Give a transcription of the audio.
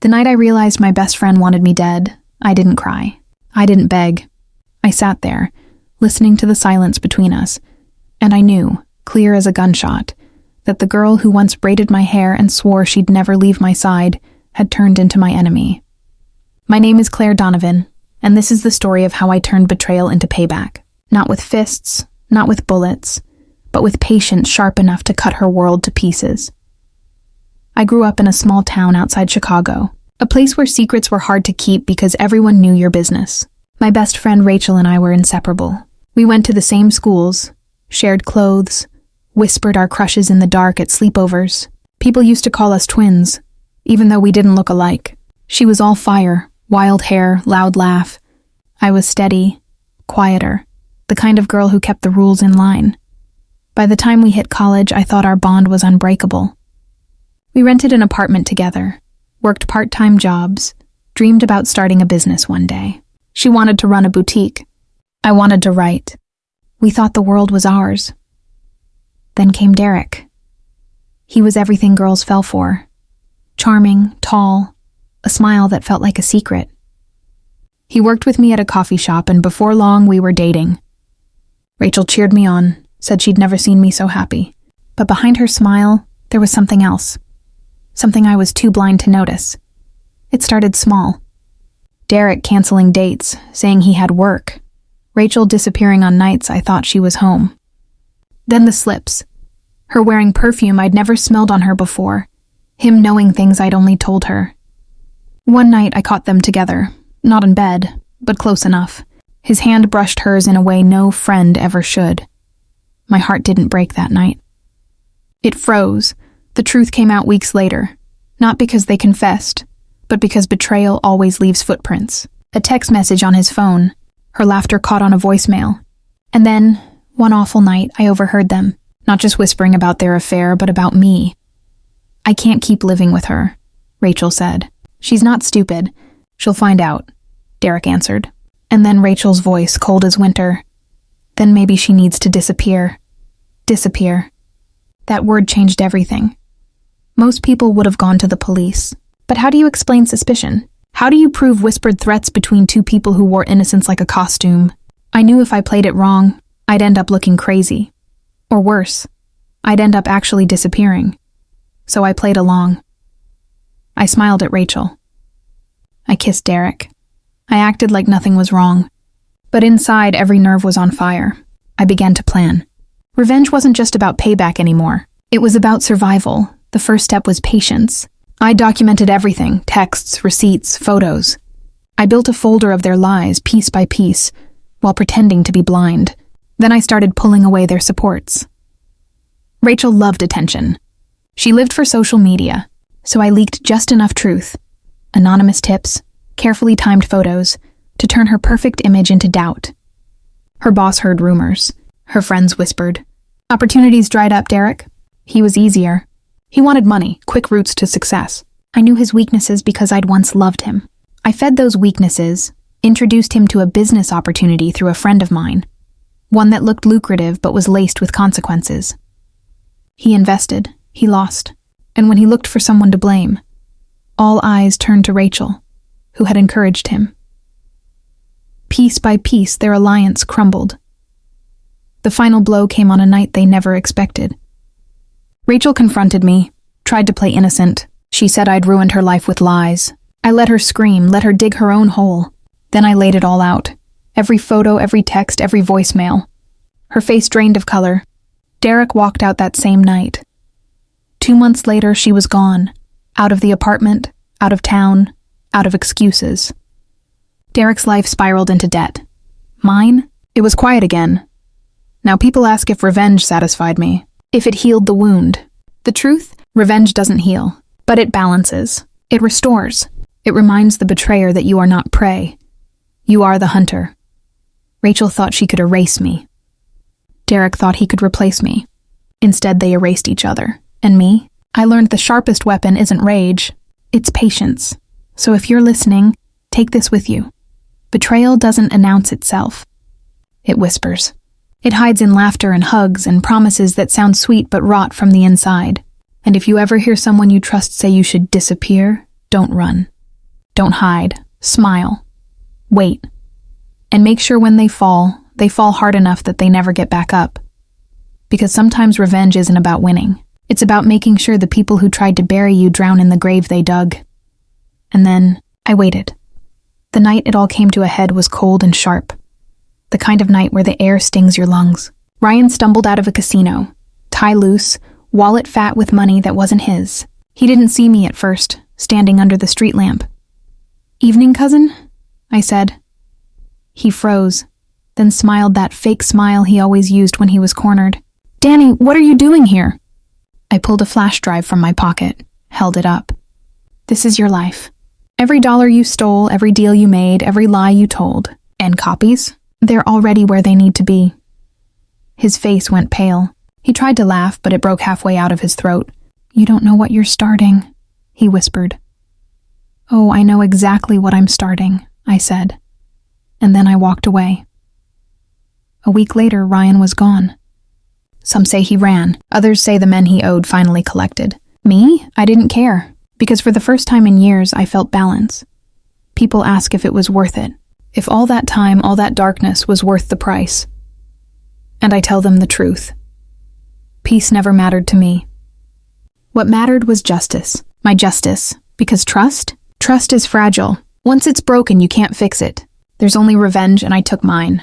The night I realized my best friend wanted me dead, I didn't cry. I didn't beg. I sat there, listening to the silence between us, and I knew, clear as a gunshot, that the girl who once braided my hair and swore she'd never leave my side had turned into my enemy. My name is Claire Donovan, and this is the story of how I turned betrayal into payback. Not with fists, not with bullets, but with patience sharp enough to cut her world to pieces. I grew up in a small town outside Chicago, a place where secrets were hard to keep because everyone knew your business. My best friend Rachel and I were inseparable. We went to the same schools, shared clothes, whispered our crushes in the dark at sleepovers. People used to call us twins, even though we didn't look alike. She was all fire, wild hair, loud laugh. I was steady, quieter, the kind of girl who kept the rules in line. By the time we hit college, I thought our bond was unbreakable. We rented an apartment together, worked part-time jobs, dreamed about starting a business one day. She wanted to run a boutique. I wanted to write. We thought the world was ours. Then came Derek. He was everything girls fell for. Charming, tall, a smile that felt like a secret. He worked with me at a coffee shop, and before long we were dating. Rachel cheered me on, said she'd never seen me so happy. But behind her smile, there was something else. Something I was too blind to notice. It started small. Derek canceling dates, saying he had work. Rachel disappearing on nights I thought she was home. Then the slips. Her wearing perfume I'd never smelled on her before. Him knowing things I'd only told her. One night I caught them together, not in bed, but close enough. His hand brushed hers in a way no friend ever should. My heart didn't break that night. It froze. The truth came out weeks later, not because they confessed, but because betrayal always leaves footprints. A text message on his phone, her laughter caught on a voicemail. And then, one awful night, I overheard them, not just whispering about their affair, but about me. "I can't keep living with her," Rachel said. "She's not stupid. She'll find out," Derek answered. And then Rachel's voice, cold as winter. "Then maybe she needs to disappear." Disappear. That word changed everything. Most people would have gone to the police. But how do you explain suspicion? How do you prove whispered threats between two people who wore innocence like a costume? I knew if I played it wrong, I'd end up looking crazy. Or worse, I'd end up actually disappearing. So I played along. I smiled at Rachel. I kissed Derek. I acted like nothing was wrong. But inside, every nerve was on fire. I began to plan. Revenge wasn't just about payback anymore. It was about survival. The first step was patience. I documented everything, texts, receipts, photos. I built a folder of their lies, piece by piece, while pretending to be blind. Then I started pulling away their supports. Rachel loved attention. She lived for social media, so I leaked just enough truth, anonymous tips, carefully timed photos, to turn her perfect image into doubt. Her boss heard rumors. Her friends whispered. Opportunities dried up, Derek. He was easier. He wanted money, quick routes to success. I knew his weaknesses because I'd once loved him. I fed those weaknesses, introduced him to a business opportunity through a friend of mine, one that looked lucrative but was laced with consequences. He invested, he lost, and when he looked for someone to blame, all eyes turned to Rachel, who had encouraged him. Piece by piece, their alliance crumbled. The final blow came on a night they never expected. Rachel confronted me, tried to play innocent. She said I'd ruined her life with lies. I let her scream, let her dig her own hole. Then I laid it all out. Every photo, every text, every voicemail. Her face drained of color. Derek walked out that same night. 2 months later, she was gone. Out of the apartment, out of town, out of excuses. Derek's life spiraled into debt. Mine? It was quiet again. Now people ask if revenge satisfied me. If it healed the wound. The truth? Revenge doesn't heal, but it balances. It restores. It reminds the betrayer that you are not prey. You are the hunter. Rachel thought she could erase me. Derek thought he could replace me. Instead, they erased each other. And me? I learned the sharpest weapon isn't rage, it's patience. So if you're listening, take this with you. Betrayal doesn't announce itself. It whispers. It hides in laughter and hugs and promises that sound sweet but rot from the inside. And if you ever hear someone you trust say you should disappear, don't run. Don't hide. Smile. Wait. And make sure when they fall hard enough that they never get back up. Because sometimes revenge isn't about winning. It's about making sure the people who tried to bury you drown in the grave they dug. And then I waited. The night it all came to a head was cold and sharp. The kind of night where the air stings your lungs. Ryan stumbled out of a casino, tie loose, wallet fat with money that wasn't his. He didn't see me at first, standing under the street lamp. "Evening, cousin?" I said. He froze, then smiled that fake smile he always used when he was cornered. "Danny, what are you doing here?" I pulled a flash drive from my pocket, held it up. "This is your life. Every dollar you stole, every deal you made, every lie you told. And copies? They're already where they need to be." His face went pale. He tried to laugh, but it broke halfway out of his throat. "You don't know what you're starting," he whispered. "Oh, I know exactly what I'm starting," I said. And then I walked away. A week later, Ryan was gone. Some say he ran. Others say the men he owed finally collected. Me? I didn't care. Because for the first time in years, I felt balance. People ask if it was worth it. If all that time, all that darkness was worth the price. And I tell them the truth. Peace never mattered to me. What mattered was justice. My justice. Because trust is fragile. Once it's broken, you can't fix it. There's only revenge, and I took mine.